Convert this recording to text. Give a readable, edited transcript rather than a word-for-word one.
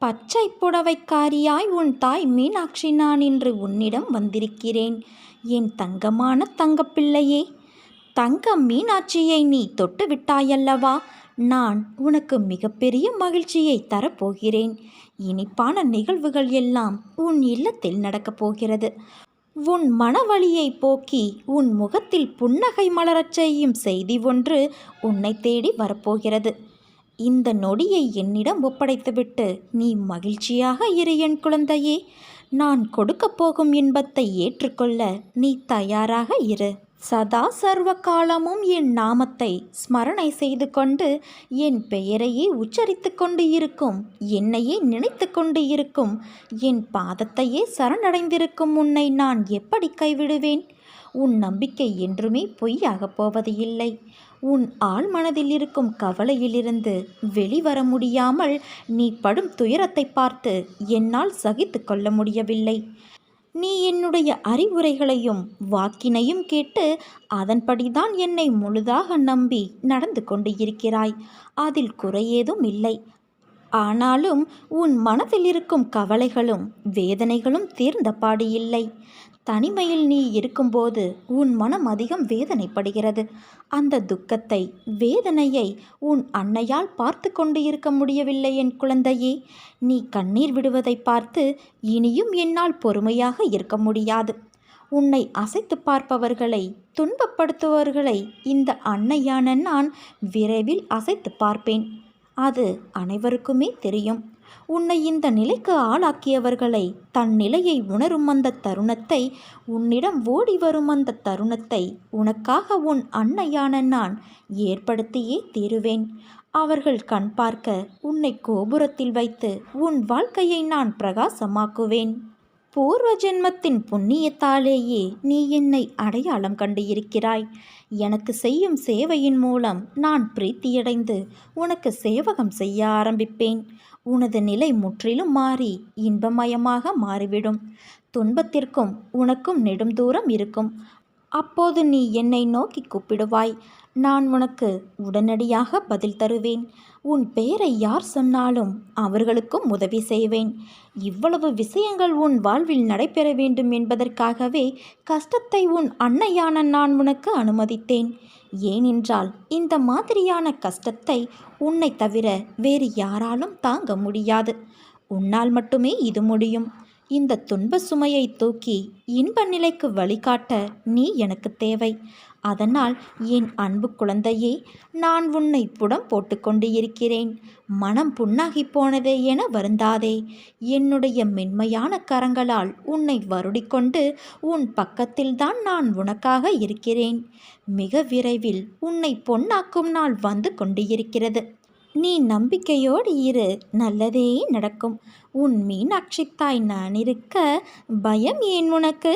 பச்சை புடவைக்காரியாய் உன் தாய் மீனாட்சி நான் இன்று உன்னிடம் வந்திருக்கிறேன். என் தங்கமான தங்கப்பிள்ளையே, தங்க மீனாட்சியை நீ தொட்டு விட்டாயல்லவா? நான் உனக்கு மிகப்பெரிய மகிழ்ச்சியை தரப்போகிறேன். இனிப்பான நிகழ்வுகள் எல்லாம் உன் இல்லத்தில் நடக்கப் போகிறது. உன் மனவழியை போக்கி உன் முகத்தில் புன்னகை மலரச் செய்யும் செய்தி ஒன்று உன்னை தேடி வரப்போகிறது. இந்த நொடியை என்னிடம் ஒப்படைத்துவிட்டு நீ மகிழ்ச்சியாக இரு என் குழந்தையே. நான் கொடுக்கப் போகும் இன்பத்தை ஏற்றுக்கொள்ள நீ தயாராக இரு. சதா சர்வ காலமும் என் நாமத்தை ஸ்மரணை செய்து கொண்டு என் பெயரையே உச்சரித்து கொண்டு இருக்கும், என்னையே நினைத்து கொண்டு இருக்கும், என் பாதத்தையே சரணடைந்திருக்கும் உன்னை நான் எப்படி கைவிடுவேன்? உன் நம்பிக்கை என்றுமே பொய்யாகப் போவது இல்லை. உன் ஆழ் மனதில் இருக்கும் கவலையிலிருந்து வெளிவர முடியாமல் நீ படும் துயரத்தை பார்த்து என்னால் சகித்து கொள்ள முடியவில்லை. நீ என்னுடைய அறிவுரைகளையும் வாக்கினையும் கேட்டு அதன்படிதான் என்னை முழுதாக நம்பி நடந்து கொண்டு இருக்கிறாய். அதில் குறையேதும் இல்லை. ஆனாலும் உன் மனதில் இருக்கும் கவலைகளும் வேதனைகளும் தீர்ந்த பாடு இல்லை. தனிமையில் நீ இருக்கும்போது உன் மனம் அதிகம் வேதனைப்படுகிறது. அந்த துக்கத்தை, வேதனையை உன் அன்னையால் பார்த்து கொண்டு இருக்க முடியவில்லை என் குழந்தையே. நீ கண்ணீர் விடுவதை பார்த்து இனியும் என்னால் பொறுமையாக இருக்க முடியாது. உன்னை அசைத்து பார்ப்பவர்களை, துன்பப்படுத்துபவர்களை இந்த அன்னையான நான் விரைவில் அசைத்து பார்ப்பேன். அது அனைவருக்குமே தெரியும். உன்னை இந்த நிலைக்கு ஆளாக்கியவர்களை, தன் நிலையை உணரும் அந்த தருணத்தை, உன்னிடம் ஓடி வரும் அந்த தருணத்தை உனக்காக உன் அன்னையான நான் ஏற்படுத்தியே தீருவேன். அவர்கள் கண் பார்க்க உன்னை கோபுரத்தில் வைத்து உன் வாழ்க்கையை நான் பிரகாசமாக்குவேன். பூர்வ ஜென்மத்தின் புண்ணியத்தாலேயே நீ என்னை அடையாளம் கண்டு இருக்கிறாய். எனக்கு செய்யும் சேவையின் மூலம் நான் பிரீத்தியடைந்து உனக்கு சேவகம் செய்ய ஆரம்பிப்பேன். உனது நிலை முற்றிலும் மாறி இன்பமயமாக மாறிவிடும். துன்பத்திற்கும் உனக்கும் நெடும் தூரம் இருக்கும். அப்போது நீ என்னை நோக்கி கூப்பிடுவாய். நான் உனக்கு உடனடியாக பதில் தருவேன். உன் பெயரை யார் சொன்னாலும் அவர்களுக்கும் உதவி செய்வேன். இவ்வளவு விஷயங்கள் உன் வாழ்வில் நடைபெற வேண்டும் என்பதற்காகவே கஷ்டத்தை உன் அன்னையான நான் உனக்கு அனுமதித்தேன். ஏனென்றால் இந்த மாதிரியான கஷ்டத்தை உன்னை தவிர வேறு யாராலும் தாங்க முடியாது. உன்னால் மட்டுமே இது முடியும். இந்த துன்ப சுமையை தூக்கி இன்ப நிலைக்கு வழிகாட்ட நீ எனக்கு தேவை. அதனால் என் அன்பு குழந்தையே, நான் உன்னை புடம் போட்டுக்கொண்டு இருக்கிறேன். மனம் புண்ணாகி போனதே என வருந்தாதே. என்னுடைய மென்மையான கரங்களால் உன்னை வருடிக்கொண்டு உன் பக்கத்தில்தான் நான் உனக்காக இருக்கிறேன். மிக விரைவில் உன்னை பொன்னாக்கும் நாள் வந்து கொண்டு இருக்கிறது. நீ நம்பிக்கையோடு இரு, நல்லதே நடக்கும். உன் மீனாட்சி தாய் நான் இருக்க பயம் ஏன் உனக்கு?